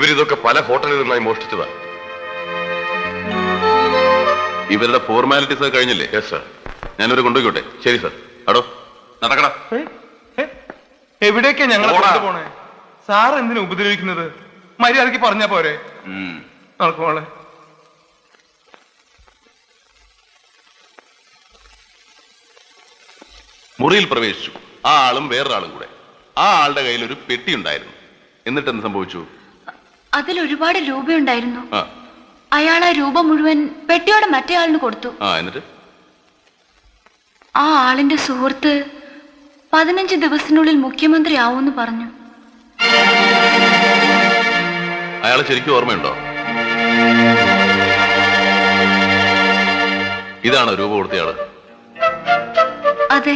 ഇവരിതൊക്കെ പല ഹോട്ടലിൽ നിന്നായി മോഷ്ടിച്ചതാ. ഇവരുടെ ഫോർമാലിറ്റീസ് ഒക്കെ കഴിഞ്ഞില്ലേ? Yes sir. ഞാനിവരെ കൊണ്ടുപോയിക്കോട്ടെ? ശരി സർ. അടോ നടക്കടാ. എവിടേക്കാ ഞങ്ങൾ പോണേ? സാർ എന്തിനാ ഉപദ്രവിക്കുന്നത്? മര്യാദക്ക് പറഞ്ഞാ പോരെ? നടക്കുമോളെ. മുറിയിൽ പ്രവേശിച്ചു. ആ ആളും വേറൊരാളും കൂടെ. ആ ആളുടെ കയ്യിൽ ഒരു പെട്ടി ഉണ്ടായിരുന്നു. എന്നിട്ട് എന്ത് സംഭവിച്ചു? അതിൽ ഒരുപാട് രൂപയുണ്ടായിരുന്നു. അയാൾ ആ രൂപ മുഴുവൻ പെട്ടിയോടെ മറ്റേ ആളിന് കൊടുത്തു. എന്നിട്ട് ആ ആളിന്റെ സുഹൃത്ത് 15 ദിവസത്തിനുള്ളിൽ മുഖ്യമന്ത്രി ആവുമെന്ന് പറഞ്ഞു. അയാളെ ശരിക്കും ഓർമ്മയുണ്ടോ? ഇതാണോ രൂപ കൊടുത്തയാള്? അതെ.